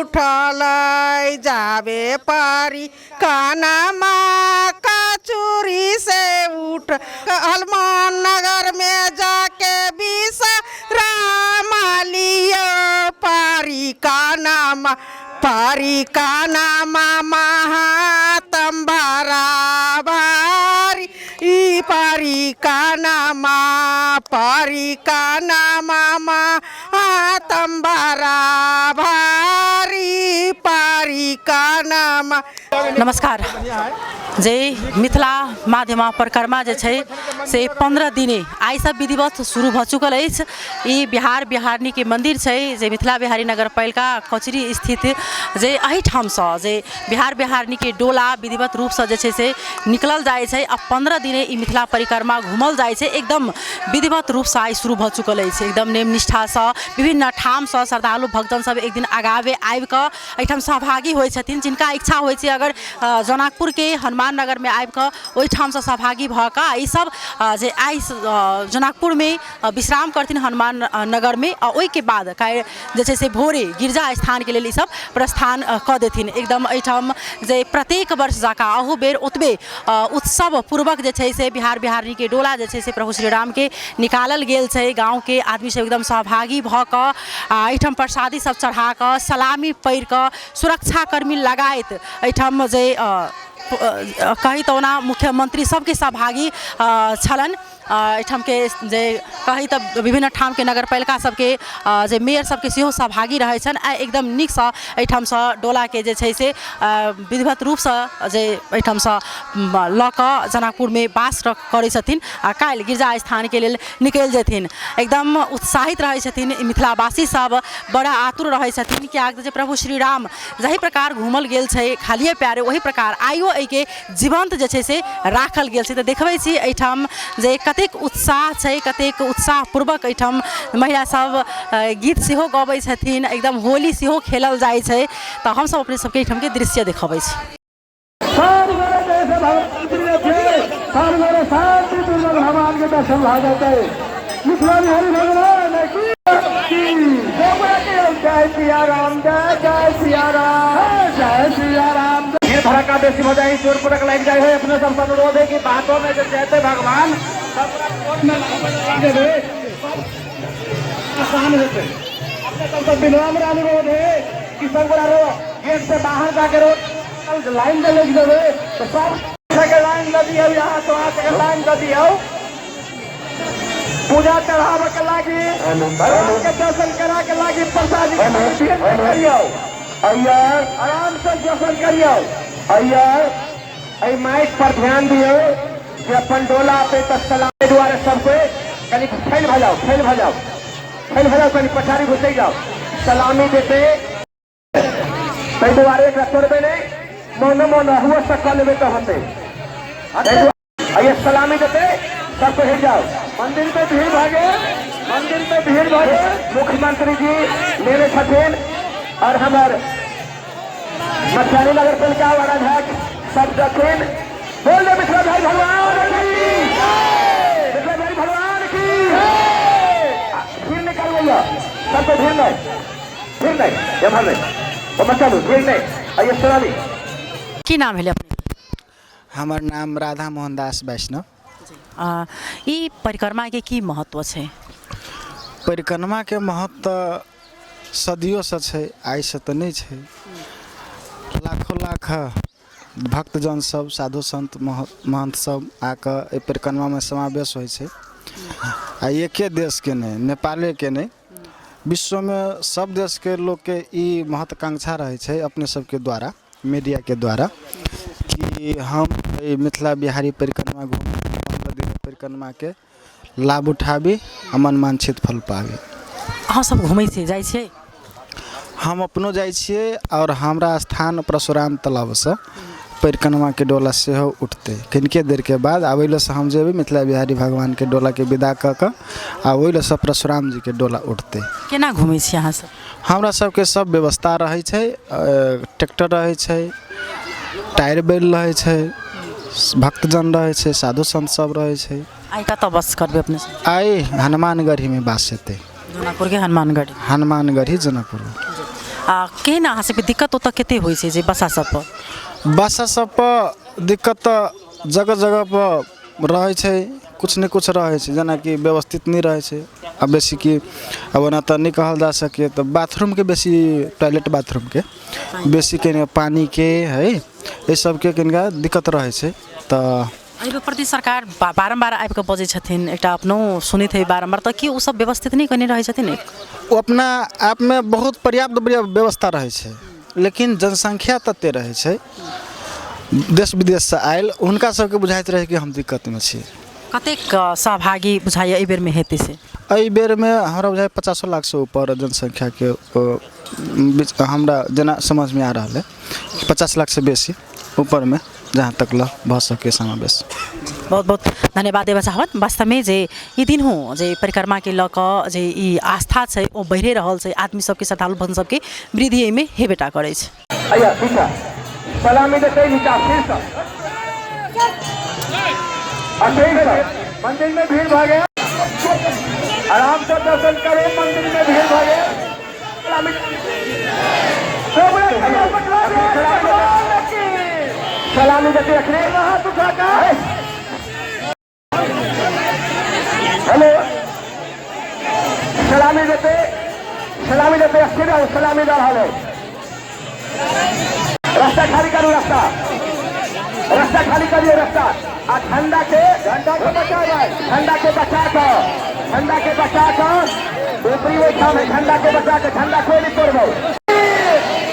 उठल जावे पारी कानमा कचूरी से उठ हनुमान नगर में जाके विश्रामालियो पारी का नामा महातंबारा भारी पारी का नामा महातंबारा भारी पारी का नामा। नमस्कार जे मिथिला माध्यम परिक्रमा जे छै से 15 दिने आइ सब विधिवत शुरू भ चुकल अछि। ई बिहार बिहारनी के मंदिर छै जे मिथिला बिहारी नगरपालिका कचरी स्थित जे एही ठाम से जे बिहार बिहारनी के डोला विधिवत रूप से जे छै से निकलल जाय छै। अब 15 दिने ई मिथिला परिक्रमा घुमल जाय छै। एकदम विधिवत रूप से आइ शुरू भ चुकल अछि। एकदम नेम निष्ठा से विभिन्न ठाम से श्रद्धालु भक्तजन सब एक दिन आगावे आबि क एहिठाम सहभागी होइ छथिन। जिनका इच्छा होइ छै अगर जनकपुर के हनुमान नगर में आबि क ओहि ठाम से सहभागी भ क ई सब जे आइ जनकपुर में विश्राम करथिन हनुमान नगर में और ओहि के बाद जे छै से भोरे गिरजा स्थान के लेल ई सब प्रस्थान क देथिन। एकदम एहिठाम जे प्रत्येक वर्ष जका अहू बेर ओतबे उत्सव पूर्वक जे छै से बिहार बिहारनी के डोला जे छै से प्रभु श्री राम के निकालल गेल छै। गाँव के आदमी सब एकदम सहभागी भ क एहिठाम प्रसादी सब चढ़ा क सलामी पैर क सुरक्षाकर्मी लगायत एहिठाम जे कही तो ना मुख्यमंत्री सबके सहभागी छलन। एहिठाम के जे कही तो विभिन्न ठाम के नगरपालिका सबके जे मेयर सबके सेहो सहभागी रहै छन। एकदम नीक से एहिठाम से डोला के जे छै से विधिवत रूप से जे एहिठाम से ल क जनकपुर में वास करै छथिन आ काल्हि गिरजा स्थान के लेल निकल जेथिन। एकदम उत्साहित रहै छथिन मिथिलावासी सब, बड़ा आतुर रहै छथिन कि आग जे प्रभु श्री राम जही प्रकार घूमल गेल छै खालिए प्यारे वही प्रकार आइयो एके जीवंत जे छै से राखल गेल छै। त देखबै छी एहिठाम जे कतेक उत्साह छै, कतेक उत्साह पूर्वक एहिठाम महिला सब गीत सेहो गबै छथिन। एकदम होली सेहो खेलल जाइ छै। त हम सब अपने सबके एहिठाम के दृश्य देखबै छी। भगवान के दर्शन भ जेतै। मिथिला बिहारी भगवान की जय सिया राम, जय सिया राम, जय सिया राम। भीड़ भड़का बेसी हो जाए, चोर पुरक लग जाए है। अपने सब अनुरोध है कि बातों में जो कहते भगवान आसान होते। अपने सब विनम्र अनुरोध है कि सब गेट से बाहर जाके रोड लाइन में लग जाए तो सब लाइन लगी है। यहाँ तो आज लाइन लगी है पूजा चढ़ावे के लागी, भगवान के दर्शन करा के लागी, प्रसादी करियो। अय्यर आराम से दर्शन करियो। अय्यर माइक पर ध्यान दियो कि अपन डोला पे सलामी द्वारे सबको कहीं फैल भजाओ कहीं पछाड़ी घुसे जाओ। सलामी देते कई द्वारे एक तोड़बे नहीं मन हुआ सकल लेवे तो होते। सलामी देते सबको हिट जाओ। मंदिर पे भीड़ भागे, मुख्यमंत्री जी मेरे छठेन और हमारे मछली नगर पालिका अध्यक्ष सब छठेन। बोल दे मिथिला भाई भगवान की। भीड़ निकाल गई सबको, भीड़ नहीं ये भर नहीं मत चलो, भीड़ नहीं। आइए सलामी। की नाम है अपने? हमार नाम राधा मोहन दास वैष्णव। ई परिक्रमा के की महत्व छै? परिक्रमा के महत्व सदियों से छै, आइ से तो नहीं छै। लाखों लाख भक्तजन सब, साधु संत महंत सब आकर परिक्रमा में समावेश होइ छै। आ एके देश के नहीं, नेपाले के नहीं, विश्व में सब देश के लोग के ई महत्वाकांक्षा रहे छै अपने सबके द्वारा, मीडिया के द्वारा कि हम मिथिला बिहारी परिक्रमा परिक्रमा के लाभ उठाबी, अमन वांछित फल पाबी। अहाँ सब घूमै छी, जाइ छियै? हम अपनो जाइ छियै और हमरा स्थान परशुराम तालाब से परिक्रमा के डोला से हो उठते। कनिके देर के बाद आबैले से हम जेबे मिथिला बिहारी भगवान के डोला के विदा क के आ ओइले से परशुराम जी के डोला उठते। केना घूमै छी अहाँ सब? हमरा सबके सब व्यवस्था रहे छै, ट्रैक्टर रहे छै, टायर बेल रहे छै, भक्तजन रहे छै, साधु संत सब रहे छै। आई कत बस करबे अपने से? आई हनुमानगढ़ी में बास हेते। जनकपुर के हनुमानगढ़ी? हनुमानगढ़ी जनकपुर। केहन अहाँ सबके दिक्कत ओतऽ कते होइ छै जे बसा सब पर बसा सब पर दिक्कत तऽ जगह जगह पर रहै छै, कुछ ने कुछ रहै छै, जेना कि व्यवस्थित नहीं रहै छै। अब बेसी कि अब ओना तऽ नहीं कहल जा सके, तो बाथरूम के बेसी, टॉयलेट बाथरूम के बेसी कहीं पानी के है, ये सब के कनिका दिक्कत रहै छै। तऽ एहि प्रति सरकार बारम्बार आबि कऽ बजै छथिन, एकटा अपनो सुनैत है बारम्बार, तऽ कि ओ सब व्यवस्थित नहीं कने रहै छथिन? वो अपना आप में बहुत पर्याप्त व्यवस्था रहै छै, लेकिन जनसंख्या तते रहै छै देश विदेश से आयल, हुनका सबके बुझाइत रहे कि हम दिक्कत में छी। कतेक सहभागी बुझाइए एहि बेर में हेतै से? एहि बेर में हमरा बुझाइ 50 लाख से ऊपर जनसंख्या के बीच हमरा जेना समझ में आ रहा है, 50 लाख से बेसी ऊपर में जहाँ तक ल भऽ सके समावेश। बहुत बहुत धन्यवाद देवा चाहब। वास्तव में जे ई दिन हो जे परिक्रमा के लऽ कऽ जे ई आस्था छै ओ बढ़े रहल छै, आदमी सबके श्रद्धालु भक्त सबके वृद्धि एहिमे हेबेटा करै छै। अया पीछा सलामी देते नीचा फिर से मंदिर में भीड़ भागे, आराम से दर्शन करें, मंदिर में भीड़ भागे। सलामी देते रखने हाथ उठाकर, हेलो सलामी देते रखने जाओ, सलामी दे रहा है। रास्ता खाली करो, रास्ता खाली करिए, रास्ता आ ठंडा के बचा जाए, ठंडा के बचा कर ऊपरी वो छाव में ठंडा के बचा के, ठंडा कोई नहीं तोड़ गए,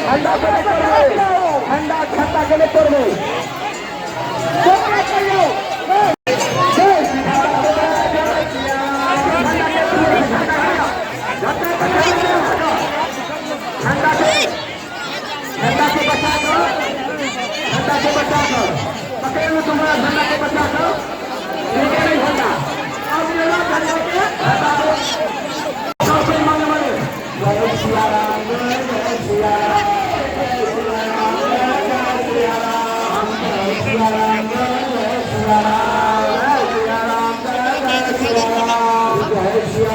ठंडा को नहीं तोड़ गए, ठंडा के नहीं तोड़ गए। पकड़ लो तुम्हारा ठंडा के बचा कर, ठीक है नहीं ठंडा अब ये लोग ठंडा के मन मन जय सिया राम, जय सिया राम, जय सिया राम, जय सिया राम, जय सिया राम, जय सिया राम, जय सिया राम, जय सिया राम, जय सिया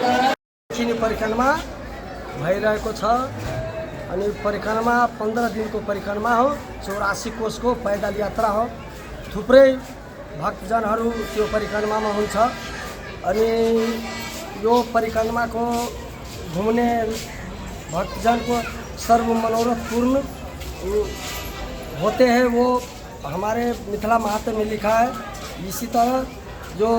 राम। चिनी परिक्रमा भइरहेको छ अनि परिक्रमा 15 दिन को परिक्रमा हो, 84 कोष को पैदल यात्रा हो। थुप्रै भक्तजनहरू त्यो परिक्रमामा हुन्छ अनि यो परिक्रमा को घूमने भक्तजन को सर्व मनोरथ पूर्ण होते हैं, वो हमारे मिथिला महात्म में लिखा है। इसी तरह जो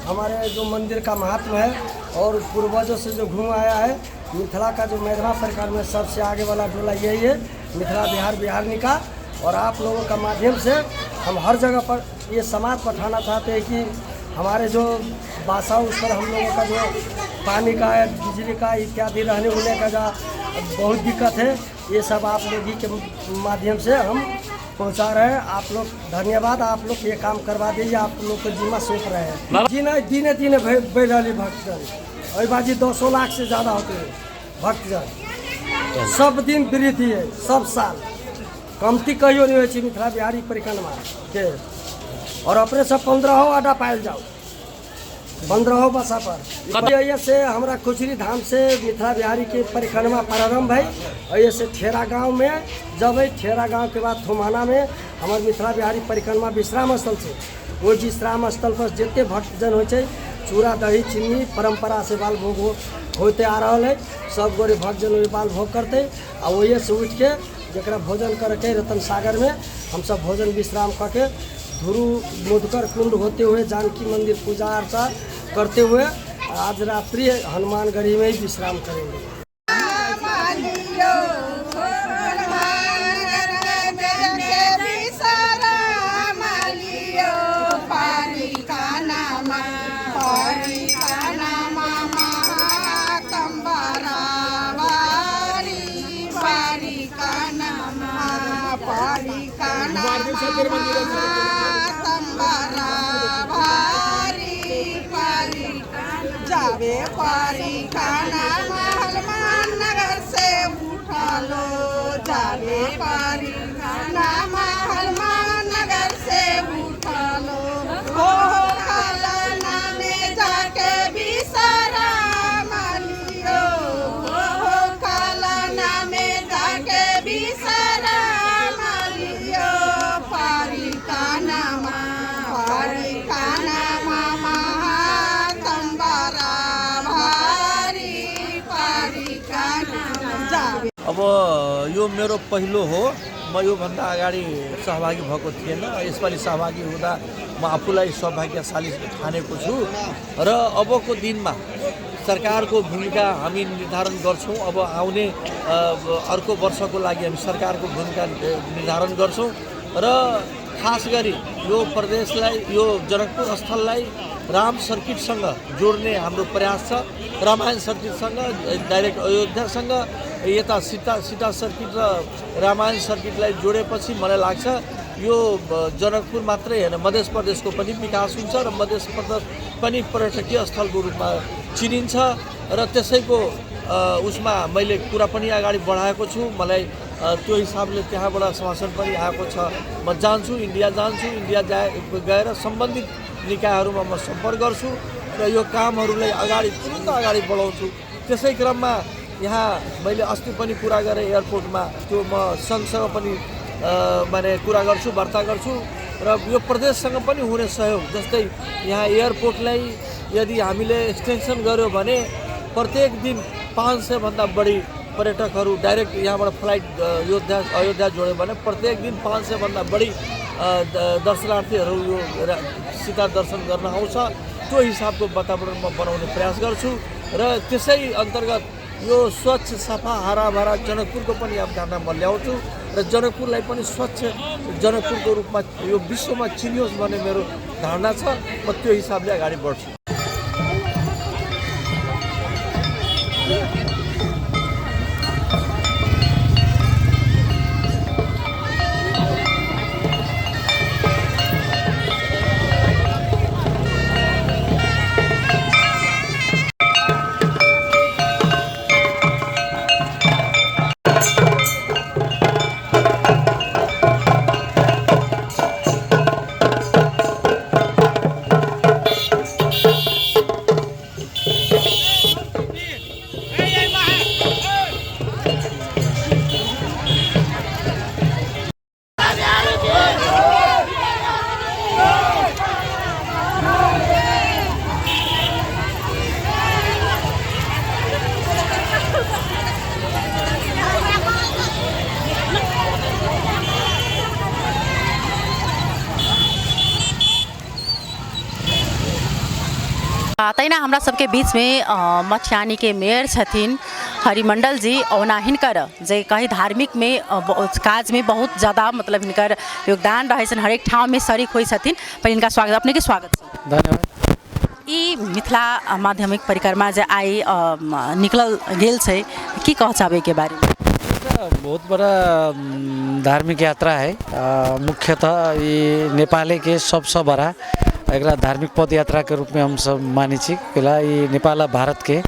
हमारे जो मंदिर का महात्म है और पूर्वजों से जो घूम आया है, मिथिला का जो मैथुना परिक्रमा में सबसे आगे वाला डोला यही है, मिथिला बिहार बिहारनी का। और आप लोगों का माध्यम से हम हर जगह पर ये समाज पठाना चाहते हैं कि हमारे जो बासा उस पर हम लोगों का जो पानी का है, बिजली का इत्यादि रहने उन्हें का जो बहुत दिक्कत है, ये सब आप लोग ही के माध्यम से हम पहुंचा रहे हैं। आप लोग धन्यवाद, आप लोग ये काम करवा दीजिए, आप लोग को जिम्मा सौंप रहे हैं। दिने दिने बढ़ रही भक्तजन, और बाजी 200 लाख से ज़्यादा होते हैं भक्तजन, सब दिन वृद्धि है, सब साल कमती कहियो नहीं हो मिथिला बिहारी परिक्रमा के। और अपने सब 15 अड्डा पायल जाओ, 15 बसा पर से हमारा कुचरी धाम से मिथिला बिहारी के परिक्रमा प्रारंभ है। और ये से ठेरा गांव में जब है, ठेरा गांव के बाद थुमाना में हमारे मिथिला बिहारी परिक्रमा विश्राम स्थल से, वो विश्राम स्थल पर जितने भक्तजन हो चूड़ा दही चीनी परंपरा से बाल भोग होते आ रहा है। सब गोरे भक्तजन बाल भोग करते और वही से उठ के जरा भोजन करके रतन सागर में हम सब भोजन विश्राम करके धुरु मोदकर कुंड होते हुए जानकी मंदिर पूजा अर्चा करते हुए आज रात्रि हनुमानगढ़ी में ही विश्राम करेंगे। जावे परिक्रमा हनुमान नगर से उठा लो, जावे परिक्रमा हनुमान नगर से उठा लो, हो खलना में जाके विश्राम लियो। अब यो मेरो पहिलो हो। म योभन्दा अगाडि सहभागी भएको थिएन। यसपालि सहभागी हुँदा म आफूलाई सौभाग्यशाली ठानेको छु र अबको दिनमा सरकारको भूमिका हामी निर्धारण गर्छौँ। अब आउने अर्को वर्षको लागि हामी सरकारको भूमिका निर्धारण गर्छौँ र खास गरी यो प्रदेशलाई, यो जनकपुर स्थललाई राम सर्किटसँग जोड्ने हाम्रो प्रयास छ। रामायण सर्किटसँग, डाइरेक्ट अयोध्यासँग, यता सीता सर्किट र रामायण सर्किटलाई जोडेपछि मलाई लाग्छ यो जनकपुर मात्रै होइन, मध्य प्रदेशको पनि विकास हुन्छ र मध्य प्रदेश पनि पर्यटकीय स्थलको रूपमा चिनिन्छ र त्यसैको उसमा मैले कुरा पनि अगाडि बढाएको छु। मलाई त्यो हिसाबले त्यहाँबाट शासन पनि आएको छ। म जान्छु, इन्डिया जान्छु, इन्डिया गएर सम्बन्धित निकायहरूमा म सम्पर्क गर्छु र यो कामहरूलाई तुरुन्त अगाडि बढाउँछु। त्यसै क्रममा यहाँ मैले अस्ति पनि कुरा गरेँ एयरपोर्टमा, त्यो म सङ्घसँग पनि माने कुरा गर्छु, वार्ता गर्छु र यो प्रदेशसँग पनि हुने सहयोग। जस्तै यहाँ एयरपोर्टलाई यदि हामीले एक्सटेन्सन गर्यो भने प्रत्येक दिन 500 भन्दा बढी पर्यटकहरू डाइरेक्ट यहाँबाट फ्लाइट अयोध्या जोड्यो भने प्रत्येक दिन 500 भन्दा बढी दर्शनार्थीहरू यो सीता दर्शन गर्न आउँछ। त्यो हिसाबको वातावरणमा बनाउने प्रयास गर्छु र त्यसै अन्तर्गत यो स्वच्छ सफा हराभरा जनकपुरको पनि अवधारणा म ल्याउँछु र जनकपुरलाई पनि स्वच्छ जनकपुरको रूपमा यो विश्वमा चिनियोस् भन्ने मेरो धारणा छ। म त्यो हिसाबले अगाडि बढ्छु। तैना हमरा सबके बीच में मटिहानी के मेयर छथिन हरिमंडल जी औना हिनकर जे कहीं धार्मिक में काज में बहुत ज़्यादा मतलब हिनकर योगदान रहे छन, हरेक ठाव में शरीक होइ छथिन। पर इनका स्वागत, अपने के स्वागत छै। धन्यवाद। ई मिथिला माध्यमिक परिक्रमा जे आई निकल गेल छै, की कह चाहबे के बारे में? बहुत बड़ा धार्मिक यात्रा है। मुख्यतः ये नेपाल के सबसे बड़ा एक धार्मिक पद यात्रा के रूप में हम सब मानी छी। ये नेपाल भारत के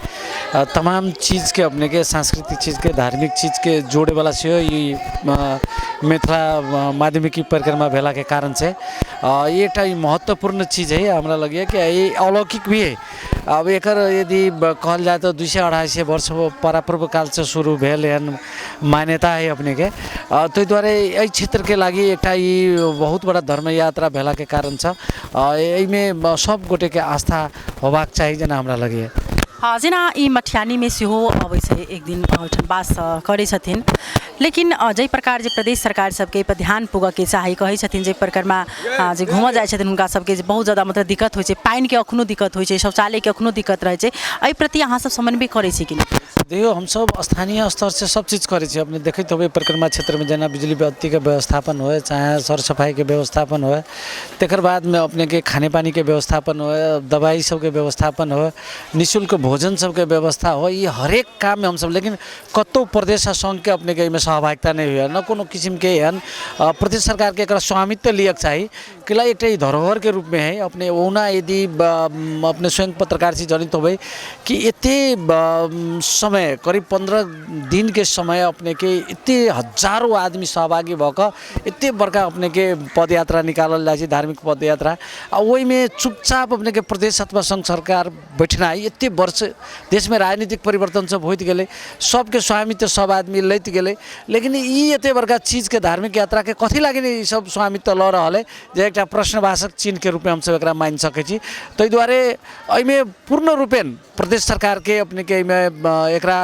तमाम चीज़ के अपने के सांस्कृतिक चीज़ के धार्मिक चीज़ के जोड़े वाला से ये मिथिला माध्यमिक परिक्रमा भेला के कारण से ये एक महत्वपूर्ण चीज़ है। हमरा लगे कि ये अलौकिक भी है। अब एक यदि कहल जाए तो 200-250 वर्ष परापूर्व काल से शुरू भेल एहन मान्यता है अपने के। तो द्वारा ये क्षेत्र के लगी एक बहुत बड़ा धर्म यात्रा भेला के कारण से में सब गोटे के आस्था होबाक चाहिए जना हमरा लगे। हाँ, जेना ई मटिहानी में सेहो अबै छै, एक दिन बास करै छथिन, लेकिन जै प्रकार जे प्रदेश सरकार सबके पर ध्यान पुगऽ के चाही, कहै छथिन जे परिक्रमा जे घूमऽ जाइ छथिन हुनका सबके बहुत ज़्यादा मतलब दिक्कत होइ छै, पानि के अखनो दिक्कत होइ छै, शौचालय के अखनो दिक्कत रहै छै। एहि प्रति अहाँ सब समन्वय करै छी कि नहीं? देखियो हम सब स्थानीय स्तर से सब चीज़ करे छी। अपने देखते हुए परिक्रमा क्षेत्र में जना बिजली बत्ती के व्यवस्थापन हो, चाहे सर सफाई के व्यवस्थापन हो, तकर बाद में अपने के खाने पानी के व्यवस्थापन हो, दवाई सब के व्यवस्थापन हो, निःशुल्क भोजन सब के व्यवस्था हो, ये हरेक काम में हम सब। लेकिन कतो प्रदेश संघ के अपने के में सहभागिता नहीं हुआ, न कोनो किस्म के एहन प्रदेश सरकार के स्वामित्व लियक चाहिए। किला एक धरोहर के रूप में है। अपने ओना यदि अपने स्वयं पत्रकार से जनित हो कि इतने समय करीब 15 दिन के समय अपने के इतने हजारों आदमी सहभागी भक इतने बड़का अपने के पदयात्रा निकालल जाए, धार्मिक पदयात्रा, वही में चुपचाप अपने के प्रदेश अथवा संघ सरकार बैठना इतने वर्ष देश में राजनीतिक परिवर्तन सब होत गए, सबके स्वामित्व सब आदमी लैत गए। लेकिन ये इतने बड़का चीज़ के धार्मिक यात्रा के कथी लगे नहीं सब स्वामित्व ल रहा है, जे एक प्रश्नवाचक चिन्ह के रूप में हम सब एकरा मान सकै छी। ताहि दुआरे एहिमे पूर्ण रूपेण प्रदेश सरकार के अपने के एहिमे एकरा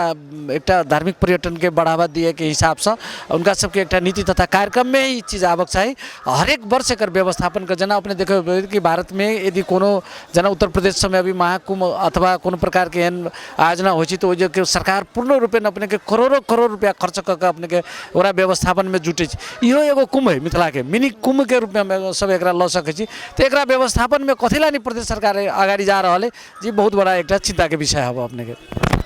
एकटा धार्मिक पर्यटन के बढ़ावा दिए के हिसाब से उनका सबके एकटा नीति तथा कार्यक्रम में ही चीज आवक चाहिए। हरेक वर्ष एकर व्यवस्थापन कर जना अपने देखे कि भारत में यदि कोनो जना उत्तर प्रदेश में अभी महाकुंभ अथवा कोनो प्रकार के एहन आयोजना हो तो जो कि सरकार पूर्ण रूपेण अपने के करोड़ रुपया खर्च करके अपने के ओकरा व्यवस्थापन में जुटे। इहो एगो कुंभ है मिथिला के मिनी कुंभ के रूप में हम सब एकरा ल सकै छी। तो एकरा व्यवस्थापन में कथिला नहीं प्रदेश सरकार अगाडि जा रहा है जी बहुत बड़ा एक चिंता के विषय है अपने के।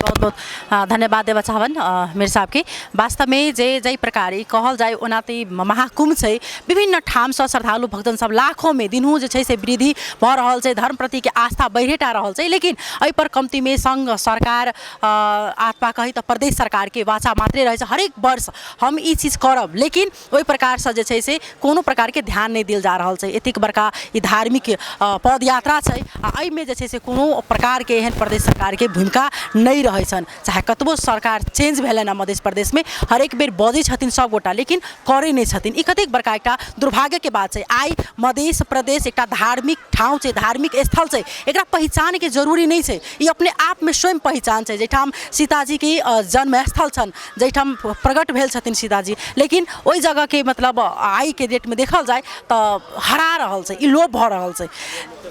बहुत बहुत धन्यवाद देवा चाहवन मेरे साहब के। वास्तव में जै प्रकार कहल जाए ओनाते महाकुंभ छै विभिन्न ठाम से श्रद्धालु भक्तजन सब लाखों में दिनहु जे छै से वृद्धि भ रहल छै, धर्म प्रति के आस्था बढ़ेटा रहल छै। लेकिन एहि पर कम्ती में संघ सरकार अथवा कही तो प्रदेश सरकार के वाचा मात्रे रहे छै हरेक वर्ष हम ई चीज करब, लेकिन ओहि प्रकार से जे छै से कोनो प्रकार के ध्यान नहीं दिल जा रहल छै। एतेक बड़का ई धार्मिक पद यात्रा छै एहि में जे छै से कोनो प्रकार के एहन प्रदेश सरकार के भूमिका नहीं रहे छन्। चाहे कतबो सरकार चेंज भेलन मध्य प्रदेश में हरेक बेर बजे छथिन सब गोटा लेकिन करे नहीं छथिन। ई कतेक बड़का एकटा दुर्भाग्य के बात छै। आई मध्य प्रदेश एकटा धार्मिक ठाउँ छै, धार्मिक स्थल छै, एकरा पहचान के जरूरी नहीं छै। ई अपने आप में स्वयं पहचान छै। जैठाम सीताजी के जन्म स्थल छन्, जैठाम प्रकट भेल छथिन सीताजी, लेकिन ओहि जगह के मतलब आई के डेट में देखल जाए तो हरा रहल छै, ई लोप भ रहल छै।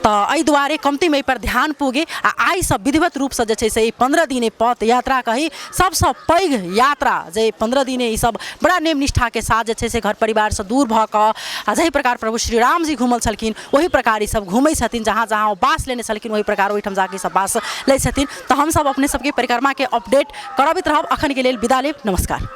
तो एहि दुआरे कम्ती में पर ध्यान पुगे आ आई सब विधिवत रूप से जे छै से 15 दिने पथ यात्रा कही सबसे पैघ यात्रा जे 15 दिने ई सब बड़ा नेम निष्ठा के साथ जे छै से घर परिवार से दूर भ क जही प्रकार प्रभु श्री राम जी घूमल छलखिन वही प्रकार ई सब घूमै छथिन, जहाँ जहाँ वो बास लेने छलखिन वही प्रकार ओहिठाम जाके सब बास लै छथिन। तो हम सब अपने सबके परिक्रमा के अपडेट करबैत रहब। अखन के लेल विदा लेब, नमस्कार।